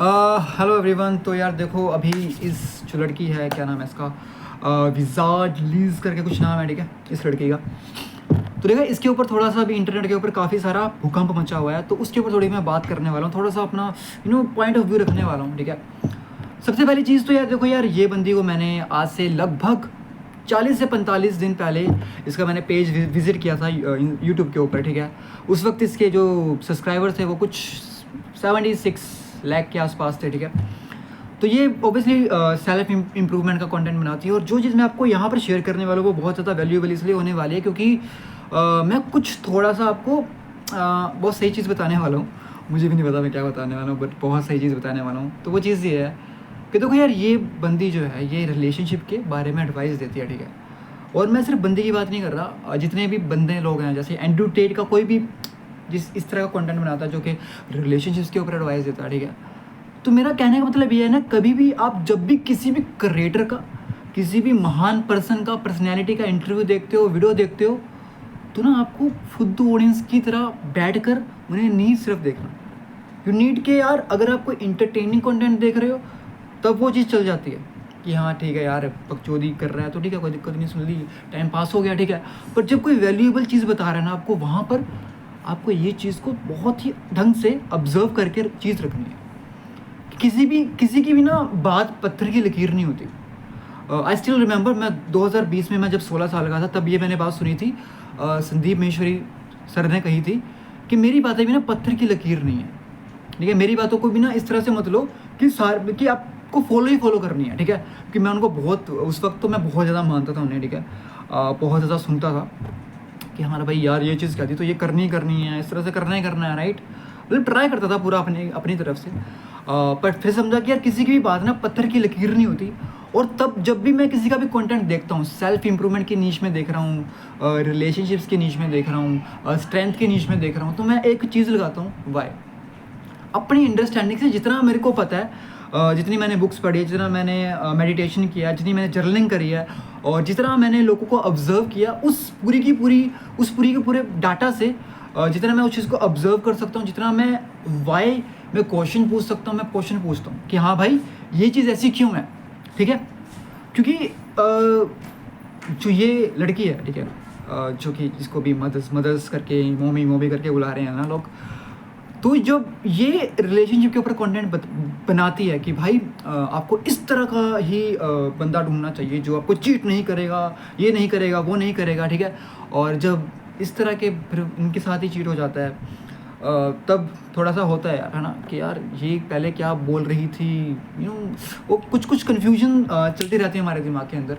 Hello everyone. तो यार देखो, अभी इस जो लड़की है, क्या नाम है इसका, विजार्ड लीज करके कुछ नाम है, ठीक है, इस लड़की का। तो देखा, इसके ऊपर थोड़ा सा अभी इंटरनेट के ऊपर काफ़ी सारा भूकंप मचा हुआ है, तो उसके ऊपर थोड़ी मैं बात करने वाला हूँ, थोड़ा सा अपना पॉइंट ऑफ व्यू रखने वाला हूँ, ठीक है। सबसे पहली चीज़ तो यार देखो यार, ये बंदी को मैंने आज से लगभग 40 से 45 दिन पहले इसका मैंने पेज विज़िट किया था यूट्यूब के ऊपर, ठीक है। उस वक्त इसके जो सब्सक्राइबर थे वो कुछ 76 लाख के आसपास थे, ठीक है। तो ये ऑब्वियसली सेल्फ इम्प्रूवमेंट का कंटेंट बनाती है, और जो चीज़ मैं आपको यहाँ पर शेयर करने वाला हूँ वो बहुत ज़्यादा वैल्यूएबल इसलिए होने वाली है क्योंकि मैं कुछ थोड़ा सा आपको बहुत सही चीज़ बताने वाला हूँ। मुझे भी नहीं पता मैं क्या बताने वाला हूँ, बट बहुत सही चीज़ बताने वाला हूँ। तो वो चीज़ ये है कि देखो यार, ये बंदी जो है ये रिलेशनशिप के बारे में एडवाइस देती है, ठीक है। और मैं सिर्फ बंदी की बात नहीं कर रहा, जितने भी बंदे लोग हैं, जैसे एंड्रू टेट का कोई भी जिस इस तरह का कंटेंट बनाता है जो कि रिलेशनशिप्स के ऊपर एडवाइस देता है, ठीक है। तो मेरा कहने का मतलब ये है ना, कभी भी आप जब भी किसी भी क्रिएटर का, किसी भी महान पर्सन का, पर्सनैलिटी का इंटरव्यू देखते हो, वीडियो देखते हो, तो ना आपको खुद ऑडियंस की तरह बैठकर उन्हें नहीं सिर्फ देखना। यू नीड के यार, अगर आप कोई इंटरटेनिंग कंटेंट देख रहे हो तब वो चीज़ चल जाती है कि हाँ ठीक है यार, बकचोदी कर रहा है तो ठीक है, कोई दिक्कत नहीं, सुन ली, टाइम पास हो गया, ठीक है। पर जब कोई वैल्यूएबल चीज़ बता रहा है ना आपको, वहाँ पर आपको ये चीज़ को बहुत ही ढंग से ऑब्जर्व करके चीज़ रखनी है। किसी की भी ना बात पत्थर की लकीर नहीं होती। आई स्टिल रिमेंबर, मैं 2020 में, मैं जब 16 साल का था, तब ये मैंने बात सुनी थी, संदीप महेश्वरी सर ने कही थी कि मेरी बातें भी ना पत्थर की लकीर नहीं है, ठीक है। मेरी बातों को भी ना इस तरह से मत लो कि आपको फॉलो करनी है, ठीक है। कि मैं उनको बहुत, उस वक्त तो मैं बहुत ज़्यादा मानता था उन्हें, ठीक है। बहुत ज़्यादा सुनता था कि हाँ भाई यार, ये चीज़ क्या थी तो ये करनी है, इस तरह से करना ही करना है, राइट। मतलब ट्राई करता था पूरा अपनी तरफ से, पर फिर समझा कि यार किसी की भी बात ना पत्थर की लकीर नहीं होती। और तब जब भी मैं किसी का भी कंटेंट देखता हूँ, सेल्फ इंप्रूवमेंट की नीश में देख रहा हूँ, रिलेशनशिप्स की नीश में देख रहा हूँ, स्ट्रेंथ की नीश में देख रहा हूँ, तो मैं एक चीज़ लगाता हूँ, वाई। अपनी अंडरस्टैंडिंग से जितना मेरे को पता है, जितनी मैंने बुक्स पढ़ी है, जितना मैंने मेडिटेशन किया, जितनी मैंने जर्नलिंग करी है, और जितना मैंने लोगों को ऑब्जर्व किया, उस पूरी के पूरे डाटा से, जितना मैं उस चीज़ को ऑब्जर्व कर सकता हूँ, जितना मैं वाई मैं क्वेश्चन पूछ सकता हूँ, मैं क्वेश्चन पूछता हूँ कि हाँ भाई ये चीज़ ऐसी क्यों है, ठीक है। क्योंकि जो ये लड़की है, ठीक है, जो कि जिसको भी मदर्स करके, मोमी करके बुला रहे हैं ना लोग, तो जब ये रिलेशनशिप के ऊपर कंटेंट बनाती है कि भाई आपको इस तरह का ही बंदा ढूंढना चाहिए जो आपको चीट नहीं करेगा, ये नहीं करेगा, वो नहीं करेगा, ठीक है। और जब इस तरह के फिर उनके साथ ही चीट हो जाता है, तब थोड़ा सा होता है यार, है ना, कि यार ये पहले क्या बोल रही थी, वो कुछ कन्फ्यूजन चलती रहती है हमारे दिमाग के अंदर।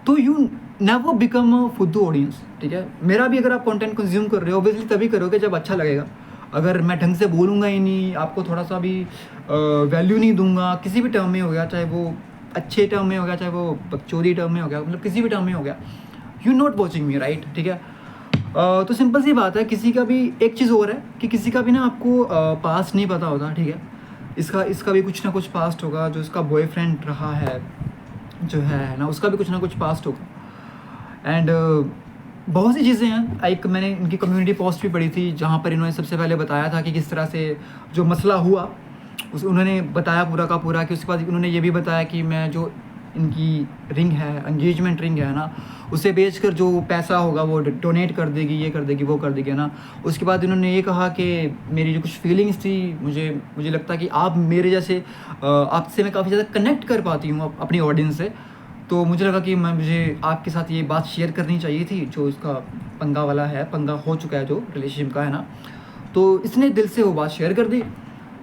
तो यू नेवर बिकम अ फुद्दू ऑडियंस, ठीक है। मेरा भी अगर आप कंटेंट कंज्यूम कर रहे हो, ऑब्वियसली तभी करोगे जब अच्छा लगेगा। अगर मैं ढंग से बोलूँगा ही नहीं, आपको थोड़ा सा भी वैल्यू नहीं दूंगा, किसी भी टर्म में हो गया, चाहे वो अच्छे टर्म में हो गया, चाहे वो बकचोदी टर्म में हो गया, मतलब किसी भी टर्म में हो गया, you not watching me, right, ठीक है। तो सिंपल सी बात है, किसी का भी एक चीज़ और है कि किसी का भी ना आपको पास्ट नहीं पता होता, ठीक है। इसका भी कुछ ना कुछ पास्ट होगा, जो इसका बॉयफ्रेंड रहा है जो है ना, उसका भी कुछ ना कुछ पास्ट होगा। एंड बहुत सी चीज़ें हैं। एक मैंने इनकी कम्युनिटी पोस्ट भी पढ़ी थी जहाँ पर इन्होंने सबसे पहले बताया था कि किस तरह से जो मसला हुआ, उन्होंने बताया पूरा का पूरा, कि उसके बाद उन्होंने ये भी बताया कि मैं जो इनकी रिंग है, एंगेजमेंट रिंग है ना, उसे बेचकर जो पैसा होगा वो डोनेट कर देगी, ये कर देगी, वो कर देगी ना। उसके बाद इन्होंने ये कहा कि मेरी जो कुछ फीलिंग्स थी, मुझे लगता कि आप मेरे जैसे, आपसे मैं काफ़ी ज़्यादा कनेक्ट कर पाती हूँ अपनी ऑडियंस से, तो मुझे लगा कि मुझे आपके साथ ये बात शेयर करनी चाहिए थी, जो इसका पंगा हो चुका है जो रिलेशनशिप का है ना। तो इसने दिल से वो बात शेयर कर दी,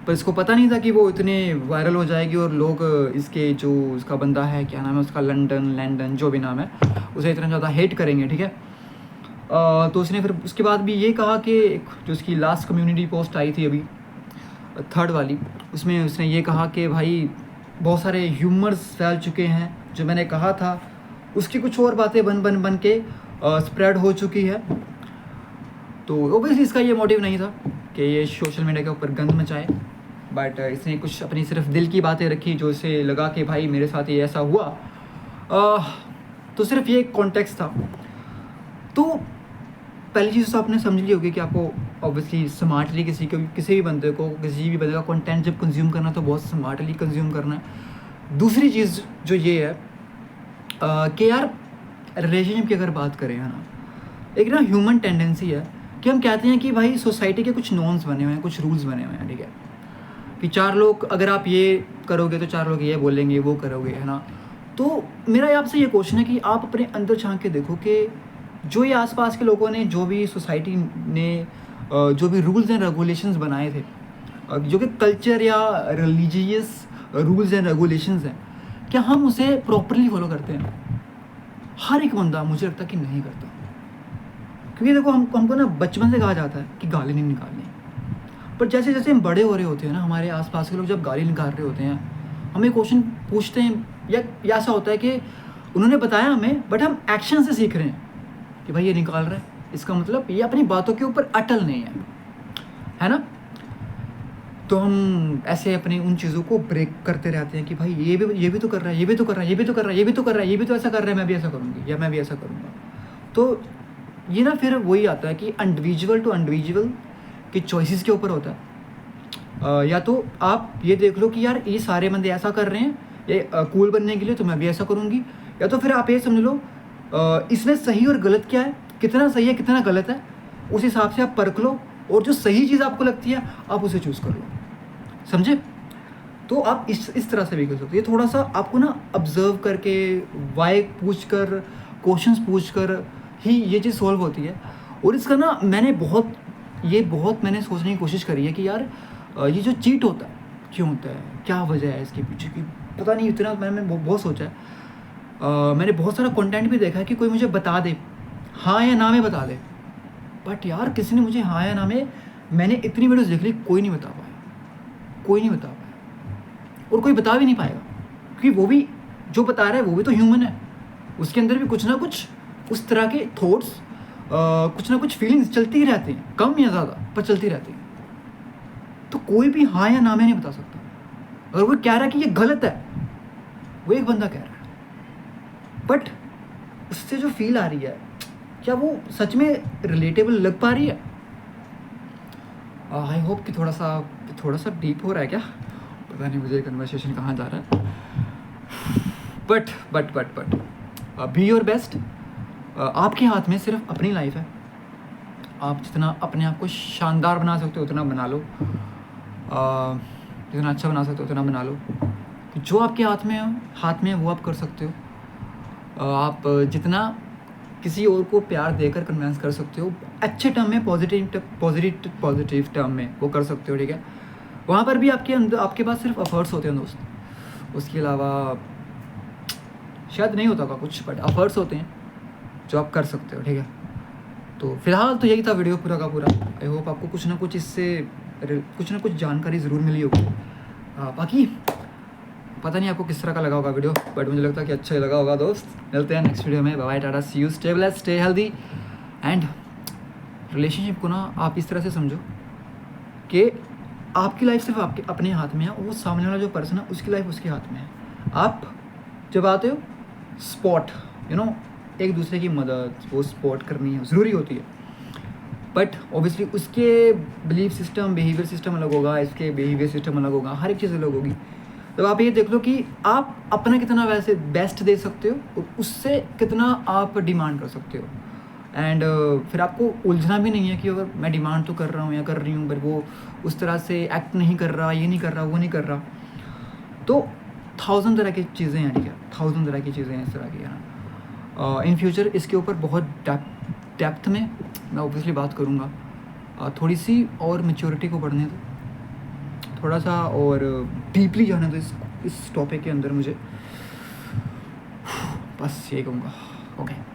पर इसको पता नहीं था कि वो इतने वायरल हो जाएगी और लोग इसके, जो इसका बंदा है, क्या नाम है उसका, लैंडन जो भी नाम है, उसे इतना ज़्यादा हेट करेंगे, ठीक है। तो उसने फिर उसके बाद भी ये कहा कि जो उसकी लास्ट कम्युनिटी पोस्ट आई थी अभी, थर्ड वाली, उसमें उसने ये कहा कि भाई बहुत सारे ह्यूमर्स फैल चुके हैं, जो मैंने कहा था उसकी कुछ और बातें बन के स्प्रेड हो चुकी है। तो ओबियसली इसका ये मोटिव नहीं था कि ये सोशल मीडिया के ऊपर गंद मचाए, बट इसने कुछ अपनी सिर्फ दिल की बातें रखी, जो इसे लगा कि भाई मेरे साथ ये ऐसा हुआ। तो सिर्फ ये कॉन्टेक्स्ट था। तो पहली चीज़ तो आपने समझ ली होगी कि आपको ऑब्वियसली स्मार्टली किसी भी बंदे का कंटेंट जब कंज्यूम करना है तो बहुत स्मार्टली कंज्यूम करना है। दूसरी चीज़ जो ये है कि यार रिलेशनशिप की अगर बात करें है ना, एक ना ह्यूमन टेंडेंसी है कि हम कहते हैं कि भाई सोसाइटी के कुछ नॉर्म्स बने हुए हैं, कुछ रूल्स बने हुए हैं, ठीक है, कि 4 लोग अगर आप ये करोगे तो 4 लोग ये बोलेंगे, वो करोगे, है ना। तो मेरा आपसे ये क्वेश्चन है कि आप अपने अंदर झांक के देखो कि जो ये आसपास के लोगों ने, जो भी सोसाइटी ने जो भी रूल्स एंड रेगुलेशंस बनाए थे, जो कि कल्चर या रिलीजियस रूल्स एंड रेगुलेशंस हैं, क्या हम उसे प्रॉपरली फॉलो करते हैं? हर एक बंदा मुझे लगता है कि नहीं करता। क्योंकि देखो हमको ना बचपन से कहा जाता है कि गाली नहीं निकालनी, पर जैसे जैसे हम बड़े हो रहे होते हैं ना, हमारे आसपास के लोग जब गाली निकाल रहे होते हैं, हमें क्वेश्चन पूछते हैं, या ऐसा होता है कि उन्होंने बताया हमें, बट हम एक्शन से सीख रहे हैं कि भाई ये निकाल रहा है, इसका मतलब ये अपनी बातों के ऊपर अटल नहीं है ना। तो हम ऐसे अपनी उन चीज़ों को ब्रेक करते रहते हैं कि भाई ये भी तो कर रहा है, ये भी तो कर रहा है, ये भी तो कर रहा है, ये भी तो कर रहा है, ये भी तो ऐसा कर रहा है, मैं भी ऐसा करूँगी या मैं भी ऐसा करूँगा। तो ये ना फिर वही आता है कि इंडिविजुअल टू इंडिविजुअल की चॉइसेस के ऊपर होता है। या तो आप ये देख लो कि यार ये सारे बंदे ऐसा कर रहे हैं, ये कूल बनने के लिए, तो मैं भी ऐसा करूँगी। या तो फिर आप ये समझ लो इसमें सही और गलत क्या है, कितना सही है कितना गलत है, उस हिसाब से आप परख लो, और जो सही चीज़ आपको लगती है आप उसे चूज़ कर लो, समझे। तो आप इस तरह से भी कर सकते हो। ये थोड़ा सा आपको ना ऑब्जर्व करके, वाई पूछ कर, क्वेश्चंस पूछ कर ही ये चीज़ सॉल्व होती है। और इसका ना मैंने बहुत मैंने सोचने की कोशिश करी है कि यार ये जो चीट होता है क्यों होता है, क्या वजह है इसके पीछे की, पता नहीं। इतना मैंने बहुत सोचा है। मैंने बहुत सारा कंटेंट भी देखा है कि कोई मुझे बता दे, हाँ या ना में बता दे, बट यार किसी ने मुझे हाँ या ना में, मैंने इतनी वीडियोस देख ली, कोई नहीं बता पाया, और कोई बता भी नहीं पाएगा, क्योंकि वो भी जो बता रहा है वो भी तो ह्यूमन है, उसके अंदर भी कुछ ना कुछ उस तरह के थॉट्स, कुछ ना कुछ फीलिंग्स चलती ही रहती हैं, कम या ज़्यादा, पर चलती रहती हैं। तो कोई भी हाँ या ना में नहीं बता सकता। अगर वो कह रहा है कि ये गलत है, वो एक बंदा कह रहा है, बट उससे जो फील आ रही है, क्या वो सच में रिलेटेबल लग पा रही है? आई होप कि थोड़ा सा डीप हो रहा है क्या, पता नहीं मुझे कन्वर्सेशन कहाँ जा रहा है। But be your best. आपके हाथ में सिर्फ अपनी लाइफ है। आप जितना अपने आप को शानदार बना सकते हो उतना बना लो, जितना अच्छा बना सकते हो उतना बना लो। जो आपके हाथ में है वो आप कर सकते हो। आप जितना किसी और को प्यार देकर कन्विंस कर सकते हो, अच्छे टर्म में, पॉजिटिव टर्म में वो कर सकते हो, ठीक है। वहाँ पर भी आपके पास सिर्फ एफर्ट्स होते हैं दोस्त, उसके अलावा शायद नहीं होता कुछ, बट एफर्ट्स होते हैं जो आप कर सकते हो, ठीक है। तो फिलहाल तो यही था वीडियो पूरा का पूरा। आई होप आपको कुछ ना कुछ जानकारी ज़रूर मिली होगी। बाकी पता नहीं आपको किस तरह का लगा होगा वीडियो, बट मुझे लगता है कि अच्छा ही लगा होगा दोस्त। मिलते हैं नेक्स्ट वीडियो में। बाय बाय, टाटा, see you, stay blessed, stay healthy. And relationship को ना आप इस तरह से समझो कि आपकी लाइफ सिर्फ आपके अपने हाथ में है, वो सामने वाला जो पर्सन है उसकी लाइफ उसके हाथ में है। आप जब आते हो स्पॉट, एक दूसरे की मदद, वो सपोर्ट करनी है, ज़रूरी होती है, बट ऑब्वियसली उसके बिलीफ सिस्टम, बिहेवियर सिस्टम अलग होगा, इसके बिहेवियर सिस्टम अलग होगा, हर एक चीज़ अलग होगी। तो आप ये देख लो कि आप अपना कितना वैसे बेस्ट दे सकते हो और उससे कितना आप डिमांड कर सकते हो। एंड फिर आपको उलझना भी नहीं है कि अगर मैं डिमांड तो कर रहा हूँ या कर रही हूँ, बट वो उस तरह से एक्ट नहीं कर रहा, ये नहीं कर रहा, वो नहीं कर रहा। तो 1000 तरह की चीज़ें हैं, ठीक है, 1000 तरह की चीज़ें हैं इस तरह की, है ना। इन फ्यूचर इसके ऊपर बहुत डेप्थ में मैं ऑब्वियसली बात करूँगा। थोड़ी सी और मैच्योरिटी को बढ़ने दो, थोड़ा सा और डीपली जाने दो इस टॉपिक के अंदर मुझे, बस यही कहूँगा। ओके।